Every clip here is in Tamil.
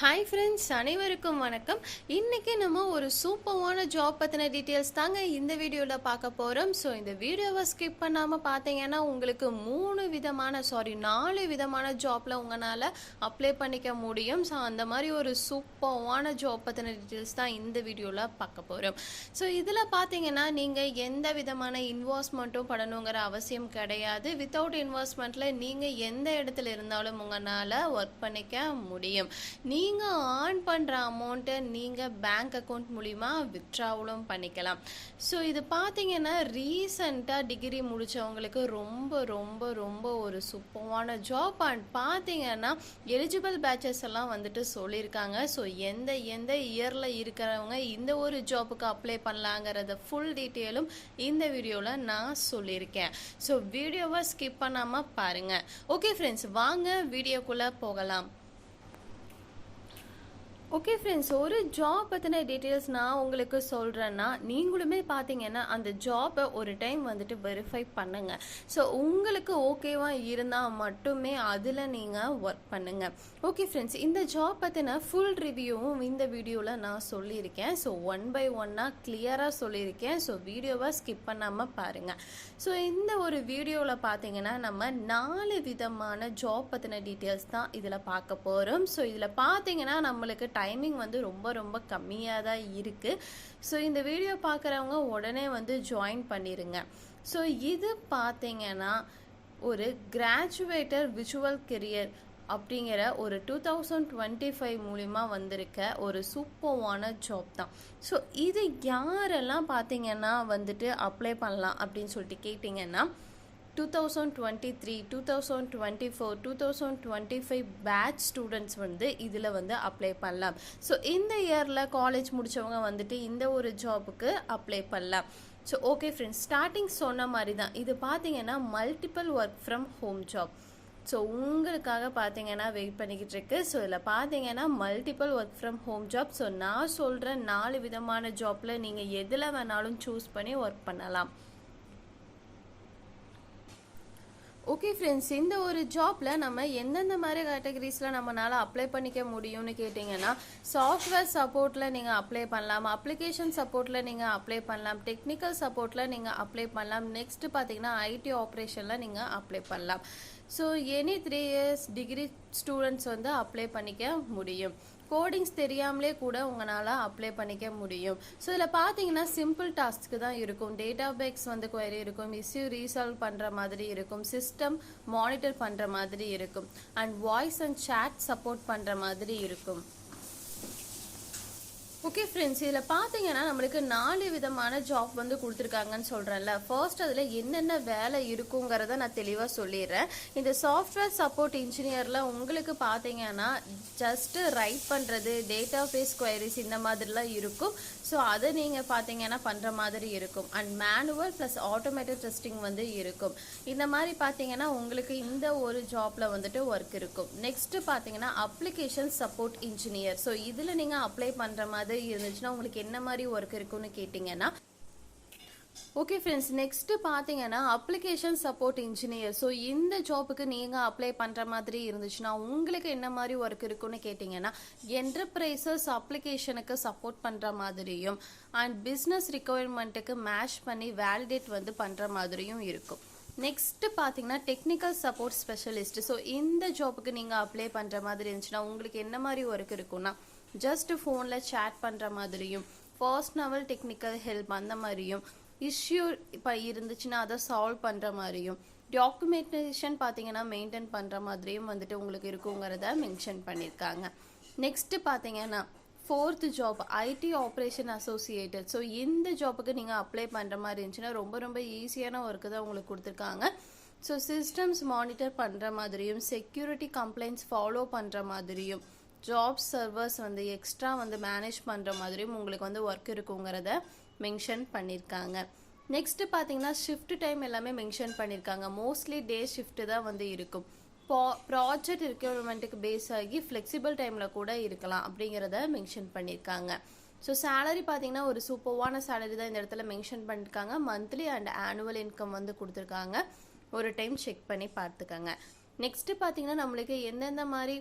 ஹாய் ஃப்ரெண்ட்ஸ், அனைவருக்கும் வணக்கம். இன்றைக்கி நம்ம ஒரு சூப்பரான ஜாப் பற்றின டீட்டெயில்ஸ் தாங்க இந்த வீடியோவில் பார்க்க போகிறோம். ஸோ இந்த வீடியோவை ஸ்கிப் பண்ணாமல் பார்த்தீங்கன்னா உங்களுக்கு 4 விதமான ஜாப்பில் உங்களால் அப்ளை பண்ணிக்க முடியும். ஸோ அந்த மாதிரி ஒரு சூப்பரான ஜாப் பற்றின டீட்டெயில்ஸ் தான் இந்த வீடியோவில் பார்க்க போகிறோம். ஸோ இதில் பார்த்தீங்கன்னா நீங்கள் எந்த விதமான இன்வெஸ்ட்மெண்ட்டும் பண்ணணுங்கிற அவசியம் கிடையாது. வித்தவுட் இன்வெஸ்ட்மெண்ட்டில் நீங்கள் எந்த இடத்துல இருந்தாலும் உங்களால் ஒர்க் பண்ணிக்க முடியும். நீங்கள் ஏர்ன் பண்ணுற அமௌண்ட்டை நீங்கள் பேங்க் அக்கௌண்ட் மூலிமா வித்ட்ராவலும் பண்ணிக்கலாம். ஸோ இது பார்த்தீங்கன்னா ரீசண்டாக டிகிரி முடித்தவங்களுக்கு ரொம்ப ரொம்ப ரொம்ப ஒரு சூப்பரான ஜாப். அண்ட் பார்த்தீங்கன்னா எலிஜிபிள் பேச்சஸ் எல்லாம் வந்துட்டு சொல்லியிருக்காங்க. ஸோ எந்த எந்த இயரில் இருக்கிறவங்க இந்த ஒரு ஜாப்புக்கு அப்ளை பண்ணலாங்கிறத ஃபுல் டீட்டெயிலும் இந்த வீடியோவில் நான் சொல்லியிருக்கேன். ஸோ வீடியோவை ஸ்கிப் பண்ணாமல் பாருங்கள். ஓகே ஃப்ரெண்ட்ஸ், வாங்க வீடியோக்குள்ளே போகலாம். ஓகே ஃப்ரெண்ட்ஸ், ஒரு ஜாப் பற்றின டீட்டெயில்ஸ் நான் உங்களுக்கு சொல்கிறேன்னா நீங்களுமே பார்த்தீங்கன்னா அந்த ஜாப்பை ஒரு டைம் வந்துட்டு வெரிஃபை பண்ணுங்கள். ஸோ உங்களுக்கு ஓகேவாக இருந்தால் மட்டுமே அதில் நீங்கள் ஒர்க் பண்ணுங்கள். ஓகே ஃப்ரெண்ட்ஸ், இந்த ஜாப் பற்றின ஃபுல் ரிவ்யூவும் இந்த வீடியோவில் நான் சொல்லியிருக்கேன். ஸோ 1 by 1 கிளியராக சொல்லியிருக்கேன். ஸோ வீடியோவை ஸ்கிப் பண்ணாமல் பாருங்கள். ஸோ இந்த ஒரு வீடியோவில் பார்த்தீங்கன்னா நம்ம 4 விதமான ஜாப் பற்றின டீட்டெயில்ஸ் தான் இதில் பார்க்க போகிறோம். ஸோ இதில் பார்த்தீங்கன்னா நம்மளுக்கு டைமிங் வந்து ரொம்ப ரொம்ப கம்மியாக தான் இருக்குது. ஸோ இந்த வீடியோ பார்க்குறவங்க உடனே வந்து ஜாயின் பண்ணிடுங்க. ஸோ இது பார்த்தீங்கன்னா ஒரு கிராஜுவேட்டர் விஜுவல் கெரியர் அப்படிங்கிற ஒரு 2025 மூலிமா வந்திருக்க ஒரு சூப்பரான ஜாப் தான். ஸோ இது யாரெல்லாம் பார்த்தீங்கன்னா வந்துட்டு அப்ளை பண்ணலாம் அப்படின்னு சொல்லிட்டு கேட்டிங்கன்னா 2023, 2024, 2025 பேட்ச் ஸ்டூடெண்ட்ஸ் வந்து இதில் வந்து அப்ளை பண்ணலாம். ஸோ இந்த இயரில் காலேஜ் முடித்தவங்க வந்துட்டு இந்த ஒரு ஜாபுக்கு அப்ளை பண்ணலாம். ஸோ ஓகே ஃப்ரெண்ட்ஸ், ஸ்டார்டிங் சொன்ன மாதிரி தான் இது பார்த்தீங்கன்னா multiple work from home job. So உங்களுக்காக பார்த்தீங்கன்னா வெயிட் பண்ணிக்கிட்டு இருக்கு. ஸோ இதில் பார்த்தீங்கன்னா multiple work from home job. So நான் சொல்கிற 4 விதமான ஜாப்பில் நீங்கள் எதில் வேணாலும் சூஸ் பண்ணி ஒர்க் பண்ணலாம். ஓகே ஃப்ரெண்ட்ஸ், இந்த ஒரு ஜாப்பில் நம்ம எந்தெந்த மாதிரி கேட்டகரிஸில் நம்மளால் அப்ளை பண்ணிக்க முடியும்னு கேட்டிங்கன்னா சாஃப்ட்வேர் சப்போர்ட்டில் நீங்கள் அப்ளை பண்ணலாம், அப்ளிகேஷன் சப்போர்ட்டில் நீங்கள் அப்ளை பண்ணலாம், டெக்னிக்கல் சப்போர்ட்டில் நீங்கள் அப்ளை பண்ணலாம். நெக்ஸ்ட்டு பார்த்தீங்கன்னா ஐடி ஆப்ரேஷனில் நீங்கள் அப்ளை பண்ணலாம். So any 3 years degree students வந்து அப்ளை பண்ணிக்க முடியும். கோடிங்ஸ் தெரியாமலே கூட உங்களால் அப்ளை பண்ணிக்க முடியும். ஸோ இதில் பார்த்தீங்கன்னா சிம்பிள் டாஸ்க்கு தான் இருக்கும். டேட்டா பேஸ் வந்து குவரி இருக்கும், இஷ்யூ ரீசால்வ் பண்ணுற மாதிரி இருக்கும், சிஸ்டம் மானிட்டர் பண்ணுற மாதிரி இருக்கும், and voice and chat support பண்ணுற மாதிரி இருக்கும். ஓகே ஃப்ரெண்ட்ஸ், இதில் பார்த்தீங்கன்னா நம்மளுக்கு 4 விதமான ஜாப் வந்து கொடுத்துருக்காங்கன்னு சொல்கிறேன்ல. ஃபர்ஸ்ட் அதில் என்னென்ன வேலை இருக்குங்கிறத நான் தெளிவாக சொல்லிடுறேன். இந்த சாஃப்ட்வேர் சப்போர்ட் இன்ஜினியரில் உங்களுக்கு பார்த்தீங்கன்னா ஜஸ்ட்டு ரைட் பண்ணுறது, டேட்டா பேஸ் குவரிஸ் இந்த மாதிரிலாம் இருக்கும். ஸோ அதை நீங்கள் பார்த்தீங்கன்னா பண்ணுற மாதிரி இருக்கும். And manual plus automatic testing வந்து இருக்கும். இந்த மாதிரி பார்த்தீங்கன்னா உங்களுக்கு இந்த ஒரு ஜாப்பில் வந்துட்டு ஒர்க் இருக்கும். நெக்ஸ்ட்டு பார்த்தீங்கன்னா அப்ளிகேஷன் சப்போர்ட் இன்ஜினியர். ஸோ இதில் நீங்கள் அப்ளை பண்ணுற மாதிரி இருந்துச்சுன்னா உங்களுக்கு என்ன மாதிரி ஒர்க் இருக்குன்னு கேட்டிங்கன்னா ஓகே ஃப்ரெண்ட்ஸ், நெக்ஸ்ட்டு பார்த்தீங்கன்னா அப்ளிகேஷன் சப்போர்ட் இன்ஜினியர். ஸோ இந்த ஜாப்புக்கு நீங்கள் அப்ளை பண்ணுற மாதிரி இருந்துச்சுன்னா உங்களுக்கு என்ன மாதிரி ஒர்க் இருக்குன்னு கேட்டிங்கன்னா என்டர்பிரைசஸ் அப்ளிகேஷனுக்கு சப்போர்ட் பண்ணுற மாதிரியும் அண்ட் பிஸ்னஸ் ரிக்குவயர்மெண்ட்டுக்கு மேட்ச் பண்ணி வேலிடேட் வந்து பண்ணுற மாதிரியும் இருக்கும். நெக்ஸ்ட்டு பார்த்தீங்கன்னா டெக்னிக்கல் சப்போர்ட் ஸ்பெஷலிஸ்ட். ஸோ இந்த ஜாப்புக்கு நீங்கள் அப்ளை பண்ணுற மாதிரி இருந்துச்சுன்னா உங்களுக்கு என்ன மாதிரி ஒர்க் இருக்குன்னா ஜஸ்ட் ஃபோனில் சேட் பண்ணுற மாதிரியும், பர்சனல் டெக்னிக்கல் ஹெல்ப் அந்த மாதிரியும், இஷ்யூ இப்போ இருந்துச்சுன்னா அதை சால்வ் பண்ணுற மாதிரியும், டாக்குமெண்டேஷன் பார்த்தீங்கன்னா மெயின்டைன் பண்ணுற மாதிரியும் வந்துட்டு உங்களுக்கு இருக்குங்கிறத மென்ஷன் பண்ணியிருக்காங்க. நெக்ஸ்ட்டு பார்த்தீங்கன்னா 4th job ID operation associated. So இந்த ஜாப்புக்கு நீங்கள் அப்ளை பண்ணுற மாதிரி இருந்துச்சுன்னா ரொம்ப ரொம்ப ஈஸியான ஒர்க்கு தான் உங்களுக்கு கொடுத்துருக்காங்க. ஸோ சிஸ்டம்ஸ் மானிட்டர் பண்ணுற மாதிரியும், செக்யூரிட்டி கம்ப்ளைண்ட்ஸ் ஃபாலோ பண்ணுற மாதிரியும், ஜாப் சர்வர்ஸ் வந்து எக்ஸ்ட்ரா வந்து மேனேஜ் பண்ணுற மாதிரியும் உங்களுக்கு வந்து ஒர்க் இருக்குங்கிறத மென்ஷன் பண்ணியிருக்காங்க. நெக்ஸ்ட்டு பார்த்தீங்கன்னா ஷிஃப்ட் டைம் எல்லாமே மென்ஷன் பண்ணியிருக்காங்க. மோஸ்ட்லி டே ஷிஃப்ட்டு தான் வந்து இருக்கும். ப்ராஜெக்ட் ரிக்வயர்மெண்ட்டுக்கு பேஸ் ஆகி ஃப்ளெக்சிபிள் டைமில் கூட இருக்கலாம் அப்படிங்கிறத மென்ஷன் பண்ணியிருக்காங்க. ஸோ சேலரி பார்த்தீங்கன்னா ஒரு சூப்பர்வான சேலரி தான் இந்த இடத்துல மென்ஷன் பண்ணியிருக்காங்க. மந்த்லி அண்ட் ஆனுவல் இன்கம் வந்து கொடுத்துருக்காங்க. ஒரு டைம் செக் பண்ணி பார்த்துக்கோங்க. நெக்ஸ்ட்டு பார்த்தீங்கன்னா நம்மளுக்கு எந்தெந்த மாதிரி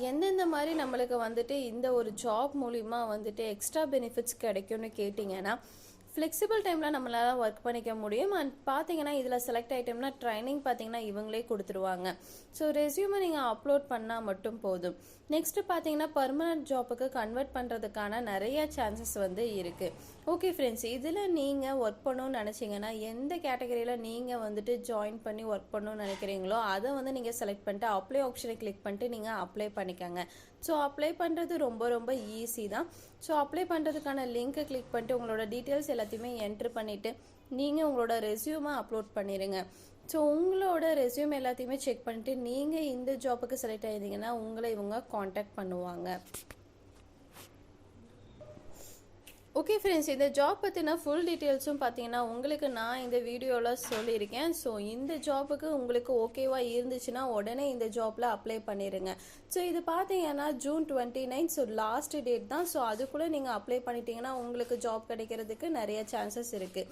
எந்தெந்த மாதிரி நம்மளுக்கு வந்துட்டு இந்த ஒரு ஜாப் மூலிமா வந்துட்டு எக்ஸ்ட்ரா பெனிஃபிட்ஸ் கிடைக்கும்னு கேட்டிங்கன்னா, ஃப்ளெக்சிபிள் டைமில் நம்மளால் ஒர்க் பண்ணிக்க முடியும். அண்ட் பார்த்தீங்கன்னா இதில் செலக்ட் ஐட்டம்னா ட்ரைனிங் பார்த்தீங்கன்னா இவங்களே கொடுத்துருவாங்க. ஸோ ரெஸ்யூமை நீங்கள் அப்லோட் பண்ணால் மட்டும் போதும். நெக்ஸ்ட்டு பார்த்தீங்கன்னா பர்மனன்ட் ஜாப்புக்கு கன்வெர்ட் பண்ணுறதுக்கான நிறைய சான்சஸ் வந்து இருக்குது. ஓகே ஃப்ரெண்ட்ஸ், இதில் நீங்கள் ஒர்க் பண்ணணும்னு நினச்சிங்கன்னா எந்த கேட்டகரியில் நீங்கள் வந்துட்டு ஜாயின் பண்ணி ஒர்க் பண்ணணும்னு நினைக்கிறீங்களோ அதை வந்து நீங்கள் செலக்ட் பண்ணிட்டு அப்ளை ஆப்ஷனை கிளிக் பண்ணிட்டு நீங்கள் அப்ளை பண்ணிக்கோங்க. ஸோ அப்ளை பண்ணுறது ரொம்ப ரொம்ப ஈஸி தான். ஸோ அப்ளை பண்ணுறதுக்கான லிங்க்கை கிளிக் பண்ணிட்டு உங்களோட டீட்டெயில்ஸ் எல்லாத்தையுமே என்ட்ரு பண்ணிவிட்டு நீங்கள் உங்களோட ரெஸ்யூமை அப்லோட் பண்ணிடுங்க. ஸோ உங்களோட ரெஸ்யூம் எல்லாத்தையுமே செக் பண்ணிவிட்டு நீங்கள் இந்த ஜாப்புக்கு செலக்ட் ஆகிருந்தீங்கன்னா உங்களை இவங்க காண்டாக்ட் பண்ணுவாங்க. ஓகே ஃப்ரெண்ட்ஸ், இந்த ஜாப் பற்றின ஃபுல் டீட்டெயில்ஸும் பார்த்தீங்கன்னா உங்களுக்கு நான் இந்த வீடியோவில் சொல்லியிருக்கேன். ஸோ இந்த ஜாப்புக்கு உங்களுக்கு ஓகேவாக இருந்துச்சுன்னா உடனே இந்த ஜாப்பில் அப்ளை பண்ணிடுங்க. ஸோ இது பார்த்தீங்கன்னா ஜூன் 29, ஸோ லாஸ்ட் டேட் தான். ஸோ அதுக்குள்ளே நீங்கள் அப்ளை பண்ணிட்டீங்கன்னா உங்களுக்கு ஜாப் கிடைக்கிறதுக்கு நிறைய சான்சஸ் இருக்குது.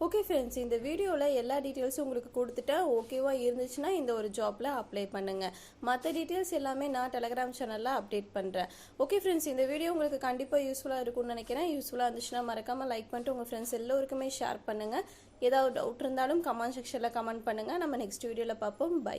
ஓகே ஃப்ரெண்ட்ஸ், இந்த வீடியோவில் எல்லா டீட்டெயில்ஸும் உங்களுக்கு கொடுத்துட்டேன். ஓகேவாக இருந்துச்சுன்னா இந்த ஒரு ஜாப்பில் அப்ளை பண்ணுங்கள். மற்ற டீட்டெயில்ஸ் எல்லாமே நான் டெலகிராம் சேனலில் அப்டேட் பண்ணுறேன். ஓகே ஃப்ரெண்ட்ஸ், இந்த வீடியோ உங்களுக்கு கண்டிப்பாக யூஸ்ஃபுல்லாக இருக்கும்னு நினைக்கிறேன். யூஸ்ஃபுல்லாக இருந்துச்சுன்னா மறக்காமல் லைக் பண்ணிட்டு உங்கள் ஃப்ரெண்ட்ஸ் எல்லோருக்குமே ஷேர் பண்ணுங்கள். ஏதாவது டவுட் இருந்தாலும் கமெண்ட் செக்ஷனில் கமெண்ட் பண்ணுங்கள். நம்ம நெக்ஸ்ட் வீடியோவில் பார்ப்போம். பை.